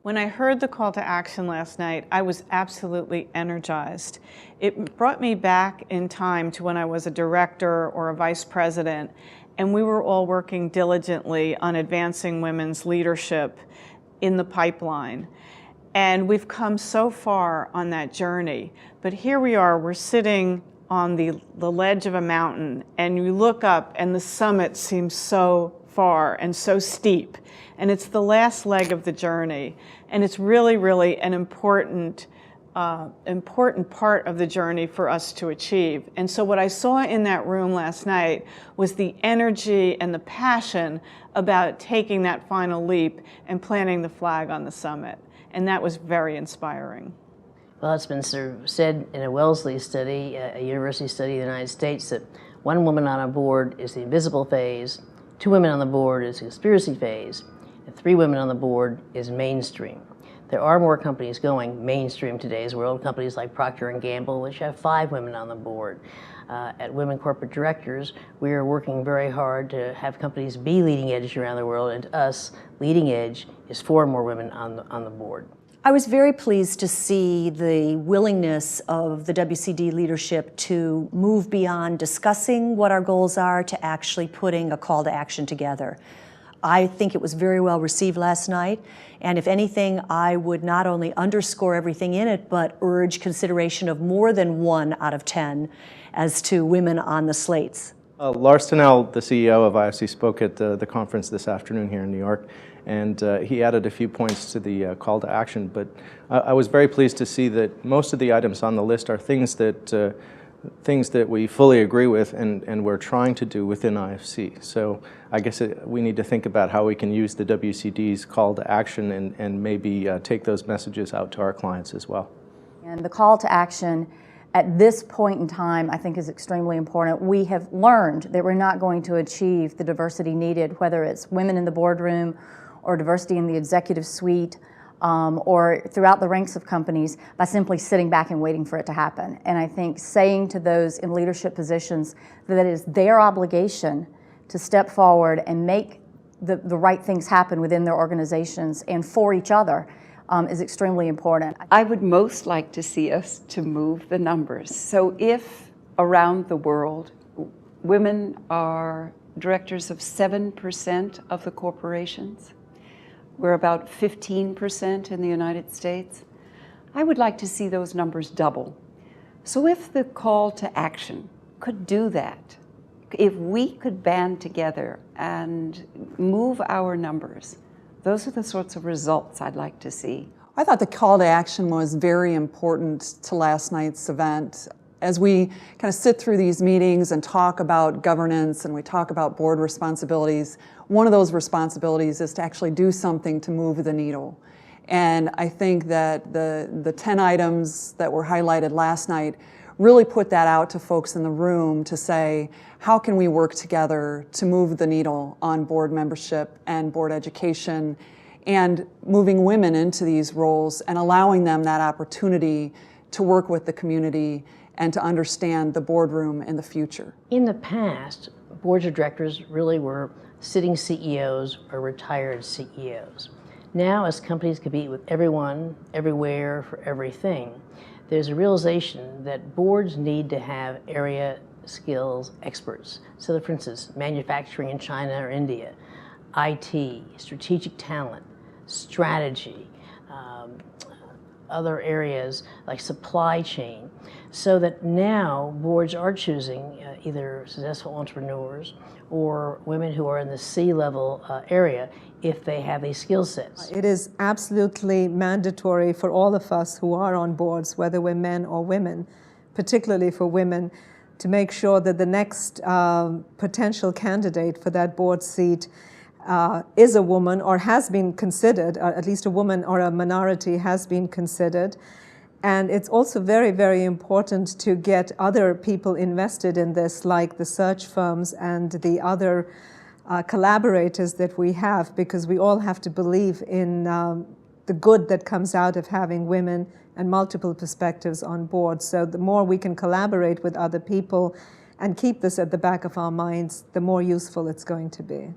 When I heard the call to action last night, I was absolutely energized. It brought me back in time to when I was a director or a vice president, and we were all working diligently on advancing women's leadership in the pipeline. And we've come so far on that journey, but here we are, we're sitting on the ledge of a mountain, and you look up and the summit seems so far and so steep. And it's the last leg of the journey. And it's really, really an important part of the journey for us to achieve. And so what I saw in that room last night was the energy and the passion about taking that final leap and planting the flag on the summit. And that was very inspiring. Well, it's been said in a Wellesley study, a university study in the United States, that 1 woman on a board is the invisible phase, 2 women on the board is the conspiracy phase, and 3 women on the board is mainstream. There are more companies going mainstream today's world, companies like Procter & Gamble, which have 5 women on the board. At Women Corporate Directors, we are working very hard to have companies be leading edge around the world, and to us, leading edge is 4 more women on the board. I was very pleased to see the willingness of the WCD leadership to move beyond discussing what our goals are to actually putting a call to action together. I think it was very well received last night, and if anything, I would not only underscore everything in it, but urge consideration of more than 1 out of 10 as to women on the slates. Lars Tennell, the CEO of IFC, spoke at the conference this afternoon here in New York, and he added a few points to the call to action. But I was very pleased to see that most of the items on the list are things that we fully agree with and we're trying to do within IFC. So I guess we need to think about how we can use the WCD's call to action and maybe take those messages out to our clients as well. And the call to action at this point in time, I think, is extremely important. We have learned that we're not going to achieve the diversity needed, whether it's women in the boardroom or diversity in the executive suite, or throughout the ranks of companies, by simply sitting back and waiting for it to happen. And I think saying to those in leadership positions that it is their obligation to step forward and make the right things happen within their organizations and for each other is extremely important. I would most like to see us to move the numbers. So if around the world women are directors of 7% of the corporations, we're about 15% in the United States, I would like to see those numbers double. So if the call to action could do that, if we could band together and move our numbers, those are the sorts of results I'd like to see. I thought the call to action was very important to last night's event. As we kind of sit through these meetings and talk about governance and we talk about board responsibilities, one of those responsibilities is to actually do something to move the needle. And I think that the 10 items that were highlighted last night really put that out to folks in the room to say, how can we work together to move the needle on board membership and board education and moving women into these roles and allowing them that opportunity to work with the community and to understand the boardroom in the future. In the past, boards of directors really were sitting CEOs or retired CEOs. Now, as companies compete with everyone, everywhere, for everything, there's a realization that boards need to have area skills experts. So that, for instance, manufacturing in China or India, IT, strategic talent, strategy, other areas like supply chain, so that now boards are choosing either successful entrepreneurs or women who are in the C-level area if they have these skill sets. It is absolutely mandatory for all of us who are on boards, whether we're men or women, particularly for women, to make sure that the next potential candidate for that board seat is a woman or has been considered, or at least a woman or a minority has been considered. And it's also very, very important to get other people invested in this, like the search firms and the other collaborators that we have, because we all have to believe in the good that comes out of having women and multiple perspectives on board. So the more we can collaborate with other people and keep this at the back of our minds, the more useful it's going to be.